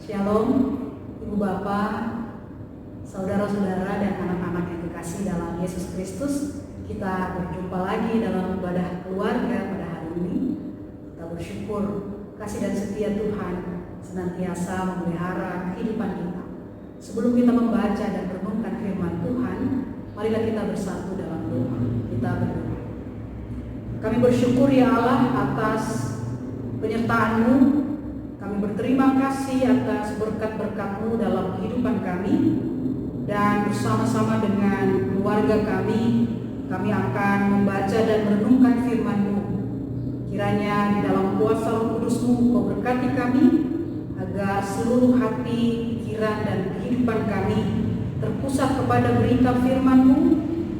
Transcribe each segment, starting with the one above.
Shalom, Ibu Bapak, saudara-saudara dan anak-anak yang dikasihi dalam Yesus Kristus. Kita berjumpa lagi dalam ibadah keluarga pada hari ini. Kita bersyukur kasih dan setia Tuhan senantiasa memelihara kehidupan kita. Sebelum kita membaca dan merenungkan firman Tuhan, marilah kita bersatu dalam doa. Kita berdoa. Kami bersyukur ya Allah atas penyertaan-Mu. Kami berterima kasih atas berkat-berkat-Mu dalam kehidupan kami. Dan bersama-sama dengan keluarga kami akan membaca dan merenungkan firman-Mu. Kiranya di dalam kuasa Roh Kudus-Mu Kau berkati kami, agar seluruh hati, pikiran, dan kehidupan kami terpusat kepada berita firman-Mu,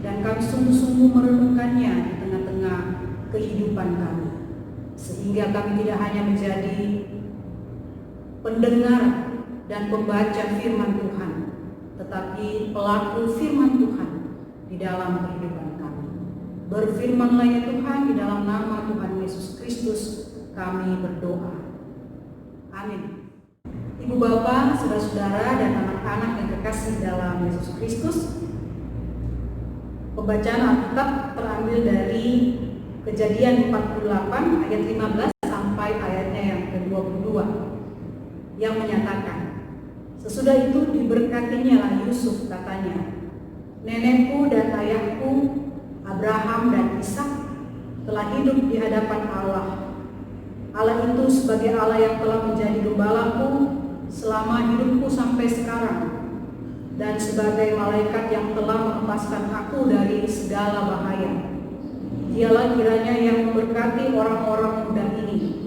dan kami sungguh-sungguh merenungkannya di tengah-tengah kehidupan kami. Sehingga kami tidak hanya menjadi pendengar dan pembaca firman Tuhan, tetapi pelaku firman Tuhan di dalam kehidupan kami. Berfirmanlah ya Tuhan, di dalam nama Tuhan Yesus Kristus kami berdoa. Amin. Ibu Bapak, saudara-saudara dan anak-anak yang kekasih dalam Yesus Kristus, pembacaan Alkitab terambil dari Kejadian 48 ayat 15 sampai ayatnya yang ke-22 yang menyatakan, sesudah itu diberkatinya lah Yusuf, katanya, nenekku dan ayahku Abraham dan Ishak telah hidup di hadapan Allah. Allah itu sebagai Allah yang telah menjadi gembalaku selama hidupku sampai sekarang, dan sebagai malaikat yang telah melepaskan aku dari segala bahaya. Dialah kiranya yang memberkati orang-orang muda ini,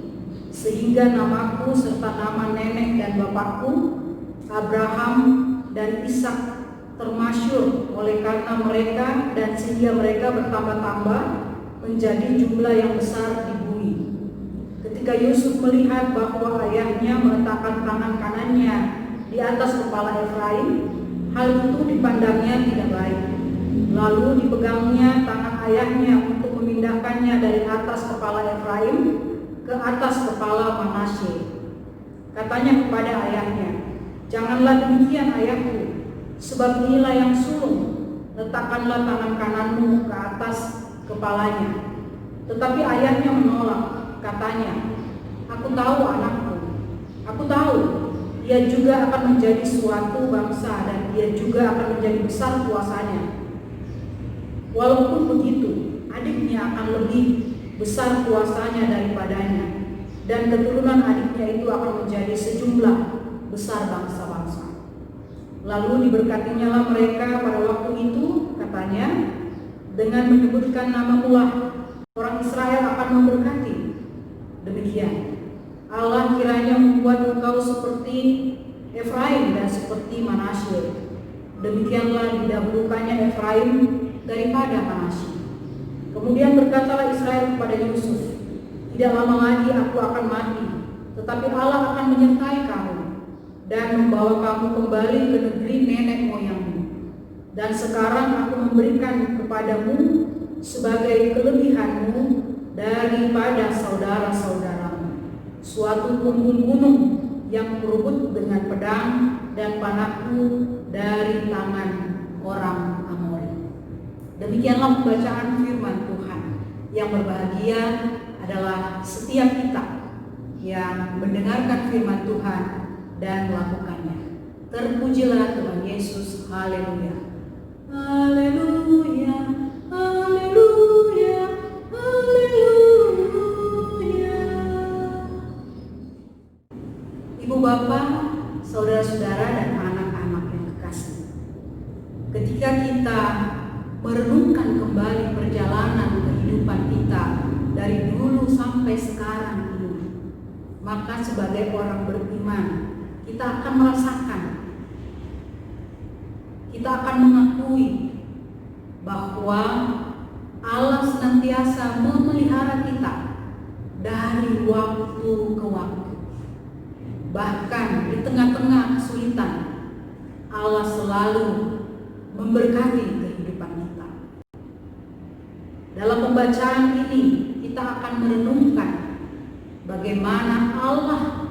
sehingga namaku serta nama nenek dan bapakku Abraham dan Ishak termasyhur oleh karena mereka, dan sehingga mereka bertambah-tambah menjadi jumlah yang besar di bumi. Ketika Yusuf melihat bahwa ayahnya meletakkan tangan kanannya di atas kepala Efraim, hal itu dipandangnya tidak baik. Lalu dipegangnya tangan ayahnya untuk memindahkannya dari atas kepala Efraim ke atas kepala Manasye. Katanya kepada ayahnya, janganlah demikian ayahku, sebab inilah yang sulung, letakkanlah tangan kananmu ke atas kepalanya. Tetapi ayahnya menolak, katanya, aku tahu anakku, aku tahu dia juga akan menjadi suatu bangsa, dan dia juga akan menjadi besar kuasanya. Walaupun begitu, adiknya akan lebih besar kuasanya daripadanya, dan keturunan adiknya itu akan menjadi sejumlah besar bangsa-bangsa. Lalu diberkatinya lah mereka pada waktu itu, katanya, dengan menyebutkan namamu lah orang Israel akan memberkati. Demikian, Allah kiranya membuat engkau seperti Efraim dan seperti Manasye. Demikianlah didahulukannya Efraim daripada Manasye. Kemudian berkatalah Israel kepada Yusuf, tidak lama lagi aku akan mati, tetapi Allah akan menyertai kamu dan membawa kamu kembali ke negeri nenek moyangmu. Dan sekarang aku memberikan kepadamu sebagai kelebihanmu daripada saudara-saudaramu suatu punggung gunung yang kurubut dengan pedang dan panahku dari tangan orang Amori. Demikianlah pembacaan firman Tuhan. Yang berbahagia adalah setiap kita yang mendengarkan firman Tuhan dan melakukannya. Terpujilah Tuhan Yesus. Haleluya. Haleluya. Haleluya. Haleluya. Ibu Bapak, saudara-saudara dan anak-anak yang kekasih, ketika kita merenungkan kembali perjalanan kehidupan kita dari dulu sampai sekarang ini, maka sebagai orang beriman kita akan merasakan, kita akan mengakui bahwa Allah senantiasa memelihara kita dari waktu ke waktu. Bahkan di tengah-tengah kesulitan, Allah selalu memberkati kehidupan kita. Dalam pembacaan ini kita akan merenungkan bagaimana Allah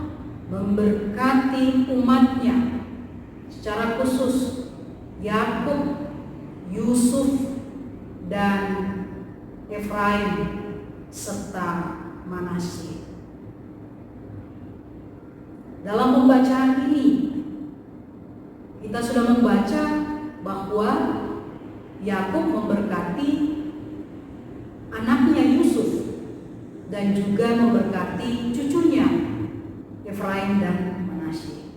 memberkati umatnya secara khusus Yakub, Yusuf, dan Efraim serta Manasye. Dalam pembacaan ini kita sudah membaca bahwa Yakub memberkati anaknya Yusuf dan juga memberkati cucunya Efraim dan Manasye.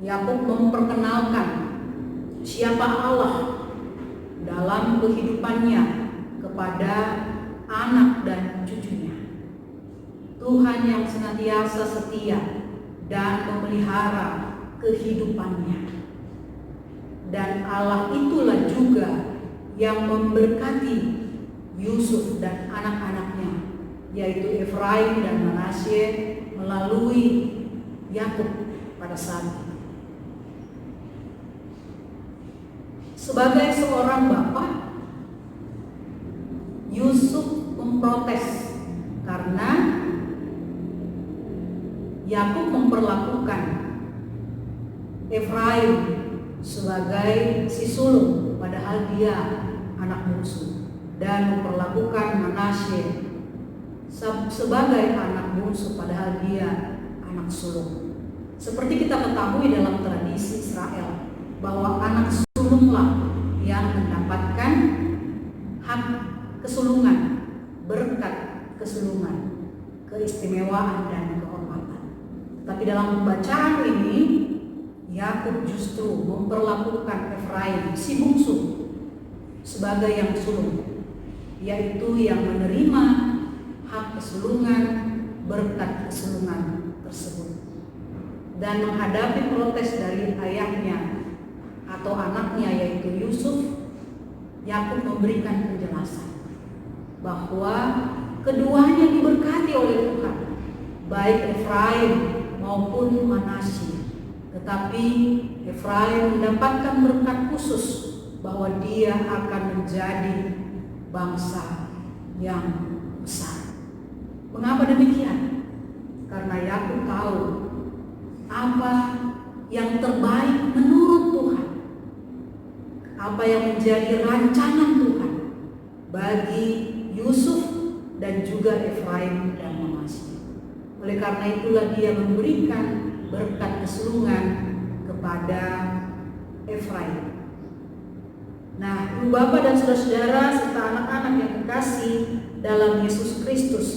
Yakub memperkenalkan siapa Allah dalam kehidupannya kepada anak dan cucunya. Tuhan yang senantiasa setia dan memelihara kehidupannya. Dan Allah itulah juga yang memberkati Yusuf dan anak-anaknya, yaitu Efraim dan Manasye, melalui Yakub pada saat itu. Sebagai seorang bapak, Yusuf memprotes karena Yakub memperlakukan Efraim sebagai si sulung, padahal dia anak bungsu, dan memperlakukan Manasye sebagai anak bungsu, padahal dia anak sulung. Seperti kita ketahui dalam tradisi Israel bahwa anak sulunglah yang mendapatkan hak kesulungan, berkat kesulungan, keistimewaan dan kehormatan. Tapi dalam pembacaan ini Yakub justru memperlakukan Efraim si bungsu sebagai yang sulung, yaitu yang menerima hak kesulungan, berkat kesulungan tersebut. Dan menghadapi protes dari ayahnya atau anaknya yaitu Yusuf, Yakub memberikan penjelasan bahwa keduanya diberkati oleh Tuhan, baik Efraim maupun Manasye. Tetapi Efraim mendapatkan berkat khusus bahwa dia akan menjadi bangsa yang besar. Mengapa demikian? Karena Yakub tahu apa yang terbaik menurut Tuhan, apa yang menjadi rancangan Tuhan bagi Yusuf dan juga Efraim dan Manasye. Oleh karena itulah dia memberikan berkat kesulungan kepada Efraim. Nah, ibu bapak dan saudara-saudara serta anak-anak yang kekasih dalam Yesus Kristus,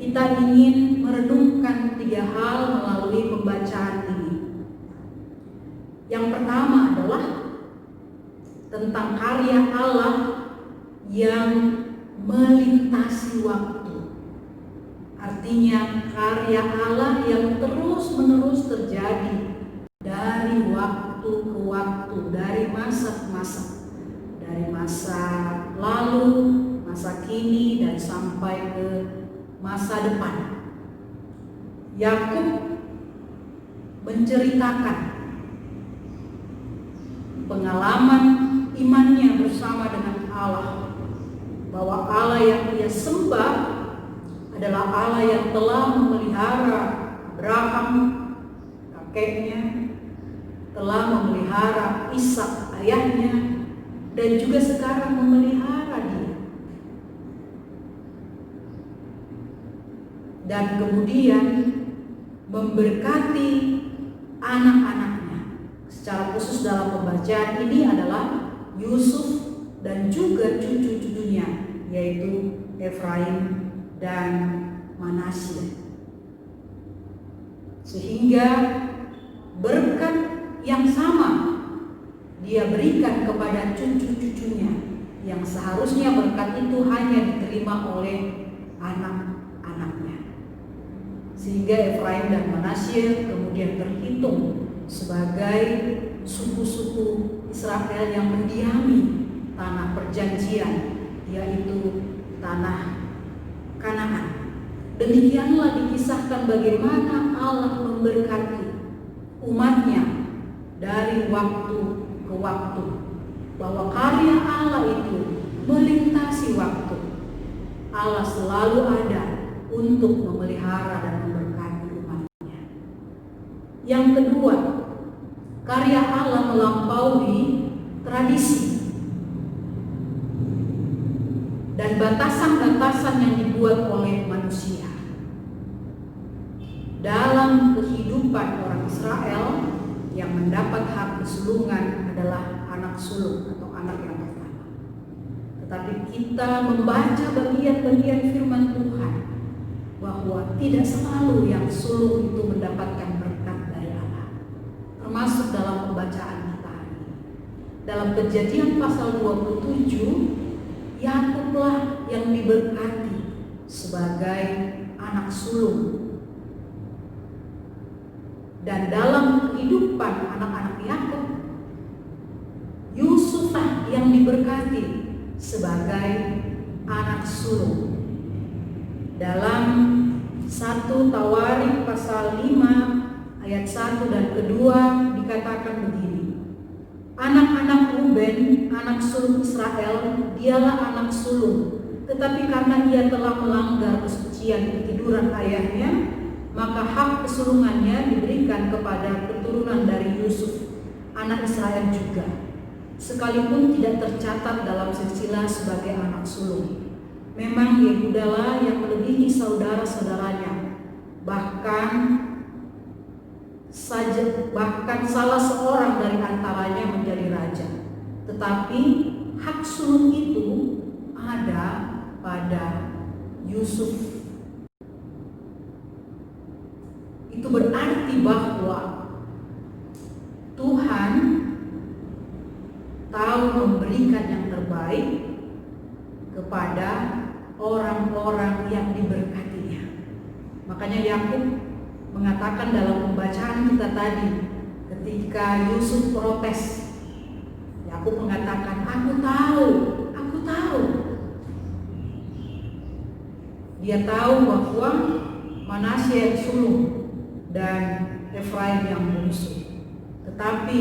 kita ingin merenungkan 3 hal melalui pembacaan ini. Yang pertama adalah tentang karya Allah yang melintasi waktu. Artinya karya Allah yang terus-menerus terjadi dari waktu ke waktu, dari masa ke masa, dari masa lalu, masa kini, dan sampai ke masa depan. Yakub menceritakan pengalaman imannya bersama dengan Allah, bahwa Allah yang dia sembah adalah Allah yang telah memelihara Abraham, kakeknya, telah memelihara Ishak, ayahnya, dan juga sekarang memelihara dia. Dan kemudian memberkati anak-anaknya. Secara khusus dalam pembacaan ini adalah Yusuf dan juga cucu-cucunya, yaitu Efraim dan Manasye. Sehingga berkat yang sama dia berikan kepada cucu-cucunya, yang seharusnya berkat itu hanya diterima oleh anak-anaknya. Sehingga Efraim dan Manasye kemudian terhitung sebagai suku-suku Israel yang mendiami tanah perjanjian, yaitu tanah Kanaan. Demikianlah dikisahkan bagaimana Allah memberkati umatnya dari waktu ke waktu, bahwa karya Allah itu melintasi waktu. Allah selalu ada untuk memelihara dan memberkati umatnya. Yang kedua, karya Allah melampaui tradisi dan batasan-batasan yang dibuat oleh manusia. Dalam kehidupan orang Israel, yang mendapat hak kesulungan adalah anak sulung atau anak yang pertama. Tetapi kita membaca bagian-bagian firman Tuhan bahwa tidak selalu yang sulung itu mendapatkan berkat dari Allah. Termasuk dalam pembacaan kita hari ini. Dalam Kejadian pasal 27, Yakublah yang diberkati sebagai anak sulung. Dan dalam kehidupan anak-anak Yakub, Yusuflah yang diberkati sebagai anak sulung. Dalam 1 Tawarik pasal 5 ayat 1 dan kedua dikatakan begini. Anak-anak Ruben, anak sulung Israel, dialah anak sulung. Tetapi karena ia telah melanggar kesucian ketiduran ayahnya, maka hak kesulungannya diberikan kepada keturunan dari Yusuf, anak Israel juga, sekalipun tidak tercatat dalam silsilah sebagai anak sulung. Memang Yehudalah yang melebihi saudara-saudaranya, bahkan salah seorang dari antaranya menjadi raja. Tetapi hak sulung itu ada pada Yusuf. Itu berarti bahwa Tuhan tahu memberikan yang terbaik kepada orang-orang yang diberkatinya. Makanya Yakub mengatakan dalam pembacaan kita tadi, ketika Yusuf protes, Yakub mengatakan, aku tahu. Dia tahu bahwa Manasye yang sulung dan Efraim yang bungsu. Tetapi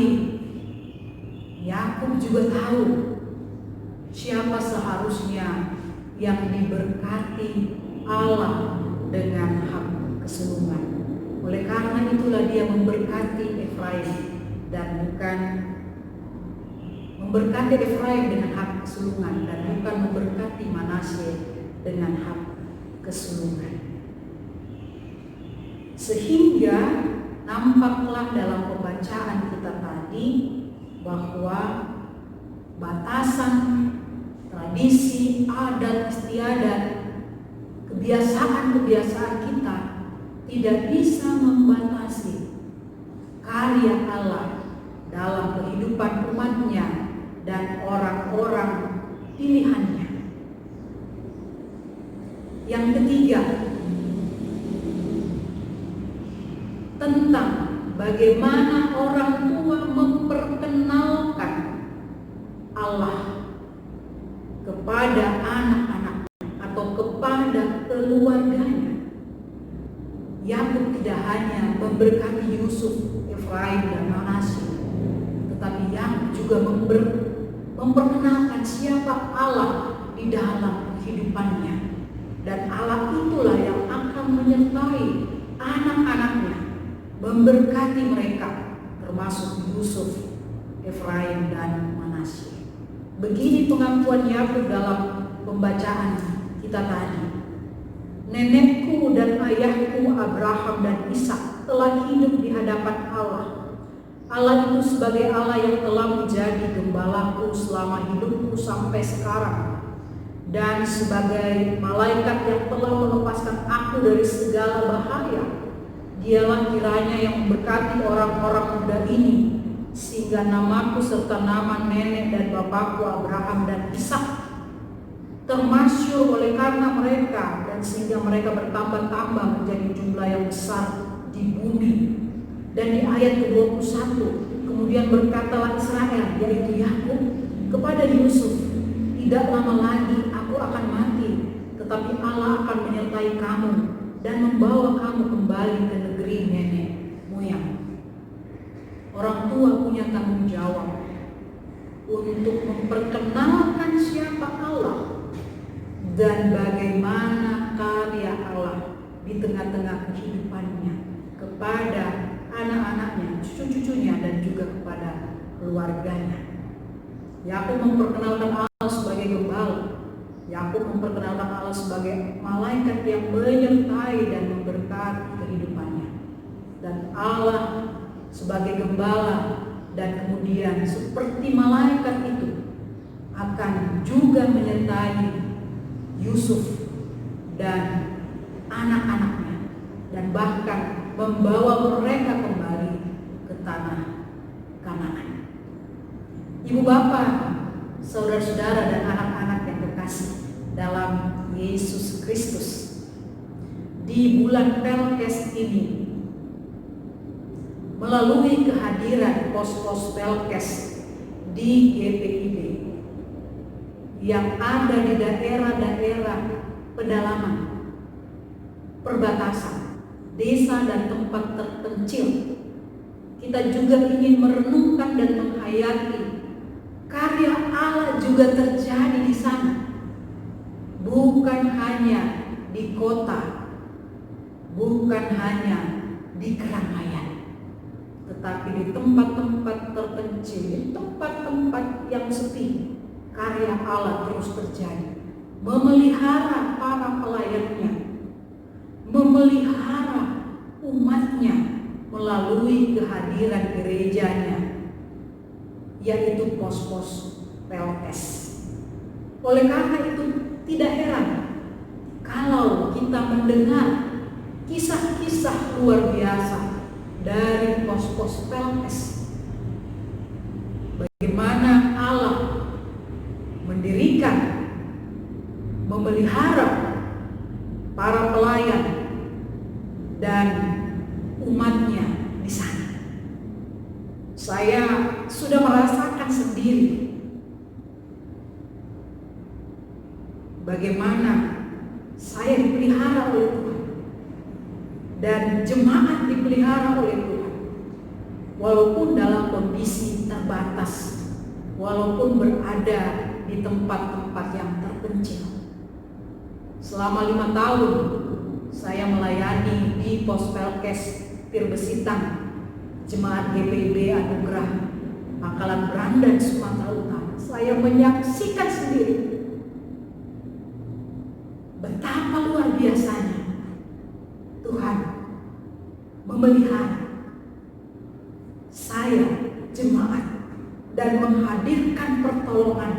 Yakub juga tahu siapa seharusnya yang diberkati Allah dengan hak kesulungan. Oleh karena itulah dia memberkati Efraim dan bukan memberkati Efraim dengan hak kesulungan dan bukan memberkati Manasye dengan hak kesulungan. Sehingga nampaklah dalam pembacaan kita tadi bahwa batasan, tradisi, adat istiadat, kebiasaan-kebiasaan kita tidak bisa membatasi karya Allah dalam kehidupan umatnya dan orang-orang pilihannya. Yang ketiga, tentang bagaimana orang tua memperkenalkan Allah kepada anak-anak atau kepada keluarganya. Yakub tidak hanya memberkati Yusuf, Efraim dan Manasye, tetapi Yakub juga memperkenalkan siapa Allah di dalam kehidupannya. Dan Allah itulah yang akan menyertai anak-anaknya, memberkati mereka, termasuk Yusuf, Efraim dan Manasye. Begini pengakuan Yakub dalam pembacaan kita tadi. Nenekku dan ayahku Abraham dan Ishak telah hidup di hadapan Allah. Allah itu sebagai Allah yang telah menjadi gembalaku selama hidupku sampai sekarang, dan sebagai malaikat yang telah melepaskan aku dari segala bahaya. Dialah kiranya yang memberkati orang-orang muda ini, sehingga namaku serta nama nenek dan bapakku Abraham dan Ishak termasyhur oleh karena mereka, dan sehingga mereka bertambah-tambah menjadi jumlah yang besar di bumi. Dan di ayat ke-21, kemudian berkatalah Israel, yaitu Yakub, kepada Yusuf, tidak lama lagi aku akan mati, tetapi Allah akan menyertai kamu dan membawa kamu kembali ke negeri nenek moyang. Orang tua punya tanggung jawab untuk memperkenalkan siapa Allah dan bagaimana karya Allah di tengah-tengah kehidupannya kepada anak-anak keluarganya. Yakub memperkenalkan Allah sebagai gembala. Yakub memperkenalkan Allah sebagai malaikat yang menyertai dan memberkati kehidupannya. Dan Allah sebagai gembala dan kemudian seperti malaikat itu akan juga menyertai Yusuf dan anak-anaknya dan bahkan membawa mereka kembali ke tanah Kanaan. Ibu bapak, saudara-saudara dan anak-anak yang kekasih dalam Yesus Kristus, di bulan Pelkes ini melalui kehadiran pos-pos Pelkes di GPIB yang ada di daerah-daerah pedalaman, perbatasan, desa dan tempat terpencil, kita juga ingin merenungkan dan menghayati karya Allah juga terjadi di sana. Bukan hanya di kota, bukan hanya di keramaian, tetapi di tempat-tempat terpencil, di tempat-tempat yang sepi, karya Allah terus terjadi, memelihara para pelayannya, memelihara umatnya melalui kehadiran gerejanya, yaitu pos-pos PLS. Oleh karena itu tidak heran kalau kita mendengar kisah-kisah luar biasa dari pos-pos PLS. Bagaimana Allah mendirikan, memelihara para pelayan dan umatnya di sana. Saya sudah merasakan sendiri bagaimana saya dipelihara oleh Tuhan dan jemaat dipelihara oleh Tuhan, walaupun dalam kondisi terbatas, walaupun berada di tempat-tempat yang terpencil. Selama 5 tahun saya melayani di Pos Pelkes Pirbesitan, Jemaat GPIB Anugerah Pangkalan Brandan, Sumatera Utara. Saya menyaksikan sendiri betapa luar biasanya Tuhan memelihara saya, jemaat, dan menghadirkan pertolongan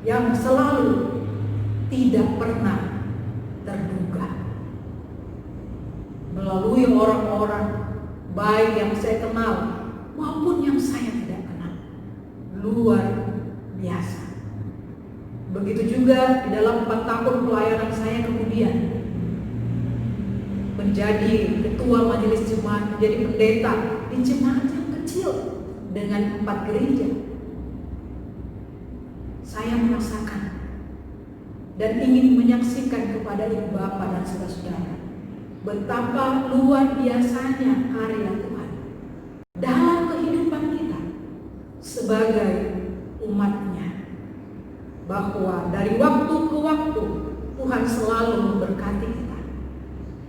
yang selalu tidak pernah terduga melalui orang-orang baik yang saya kenal maupun yang saya tidak kenal. Luar biasa. Begitu juga di dalam 4 tahun pelayanan saya kemudian menjadi ketua majelis jemaat, menjadi pendeta di jemaat yang kecil dengan 4 gereja. Saya merasakan dan ingin menyaksikan kepada ibu bapak dan saudara-saudara betapa luar biasanya karya Tuhan dalam kehidupan kita sebagai umatnya, bahwa dari waktu ke waktu Tuhan selalu memberkati kita,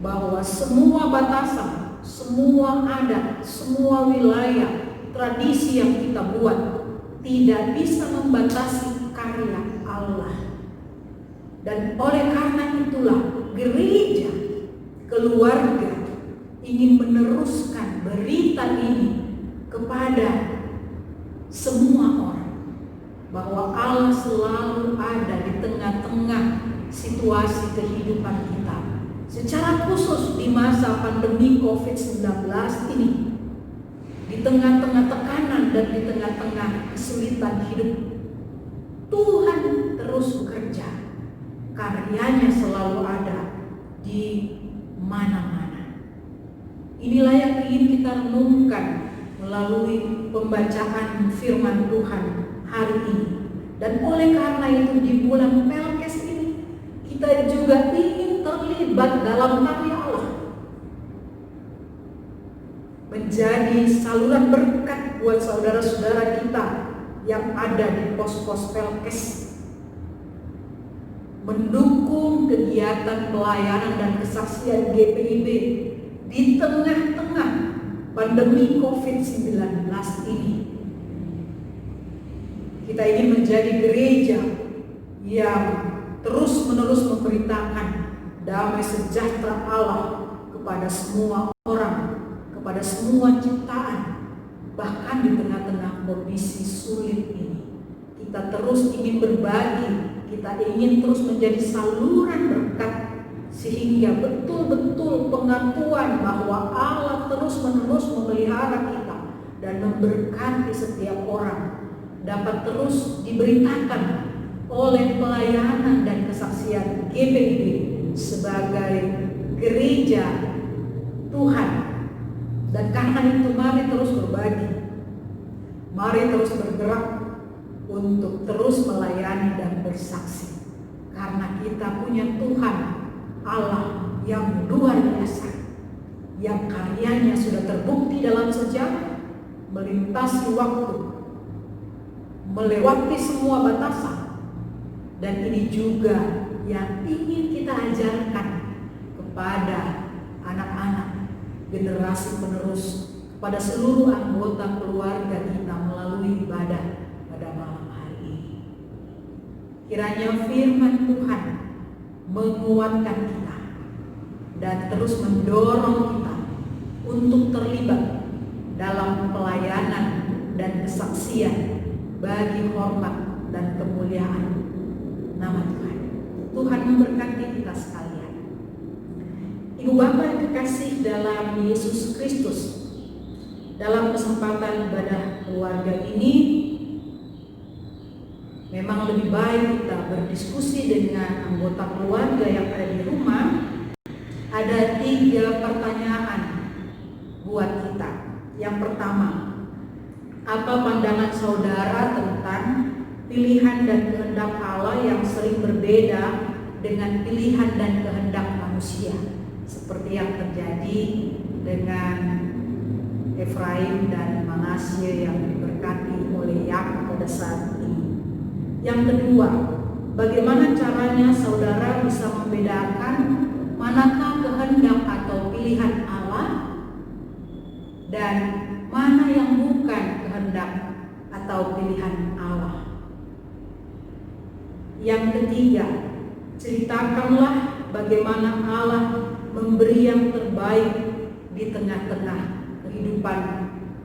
bahwa semua batasan, semua adat, semua wilayah, tradisi yang kita buat tidak bisa membatasi karya Allah. Dan oleh karena itulah gereja, keluarga ingin meneruskan berita ini kepada semua orang, bahwa Allah selalu ada di tengah-tengah situasi kehidupan kita, secara khusus di masa pandemi COVID-19 ini, di tengah-tengah tekanan dan di tengah-tengah kesulitan hidup. Tuhan terus bekerja, karyanya selalu ada di mana-mana. Inilah yang ingin kita renungkan melalui pembacaan firman Tuhan hari ini. Dan oleh karena itu di bulan Pelkes ini kita juga ingin terlibat dalam karya Allah, menjadi saluran berkat buat saudara-saudara kita yang ada di pos-pos Pelkes, mendukung kegiatan pelayanan dan kesaksian GPIB di tengah-tengah pandemi COVID-19 ini, Kita ingin menjadi gereja yang terus-menerus memberitakan damai sejahtera Allah kepada semua orang, kepada semua ciptaan, bahkan di tengah-tengah kondisi sulit ini. Kita terus ingin berbagi, kita ingin terus menjadi saluran berkat, sehingga betul-betul pengakuan bahwa Allah terus-menerus memelihara kita dan memberkati setiap orang dapat terus diberitakan oleh pelayanan dan kesaksian GPIB sebagai gereja Tuhan. Dan karena itu mari terus berbagi, mari terus bergerak untuk terus melayani dan bersaksi, karena kita punya Tuhan Allah yang luar biasa, yang karyanya sudah terbukti dalam sejarah, melintasi waktu, melewati semua batasan. Dan ini juga yang ingin kita ajarkan kepada anak-anak, generasi penerus, kepada seluruh anggota keluarga kita melalui ibadah pada malam hari ini. Kiranya firman Tuhan menguatkan kita dan terus mendorong kita untuk terlibat dalam pelayanan dan kesaksian bagi hormat dan kemuliaan nama Tuhan. Tuhan memberkati kita sekalian. Ibu Bapa yang kekasih dalam Yesus Kristus, dalam kesempatan ibadah keluarga ini memang lebih baik kita berdiskusi dengan anggota keluarga yang ada di rumah. Ada 3 pertanyaan buat kita. Yang pertama, apa pandangan saudara tentang pilihan dan kehendak Allah yang sering berbeda dengan pilihan dan kehendak manusia, seperti yang terjadi dengan Efraim dan Manasye yang diberkati oleh Yakub pada saat ini. Yang kedua, bagaimana caranya saudara bisa membedakan manakah kehendak atau pilihan Allah dan mana yang bukan kehendak atau pilihan Allah. Yang ketiga, ceritakanlah bagaimana Allah memberi yang terbaik di tengah-tengah kehidupan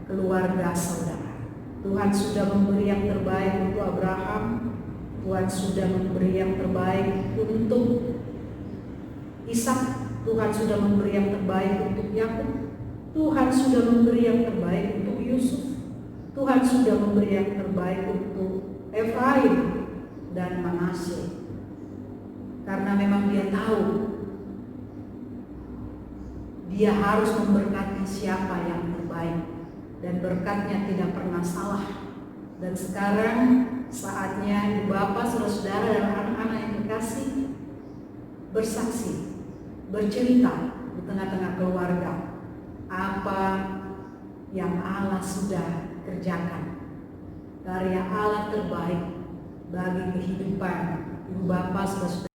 keluarga saudara. Tuhan sudah memberi yang terbaik untuk Abraham, Tuhan sudah memberi yang terbaik untuk Ishak, Tuhan sudah memberi yang terbaik untuk Yakub, Tuhan sudah memberi yang terbaik untuk Yusuf, Tuhan sudah memberi yang terbaik untuk Efraim dan Manasye. Karena memang dia tahu dia harus memberkati siapa yang terbaik, dan berkatnya tidak pernah salah. Dan sekarang saatnya Ibu Bapak, saudara-saudara dan anak-anak yang kekasih bersaksi, bercerita di tengah-tengah keluarga apa yang Allah sudah kerjakan, karya Allah terbaik bagi kehidupan Ibu Bapak, saudara-saudara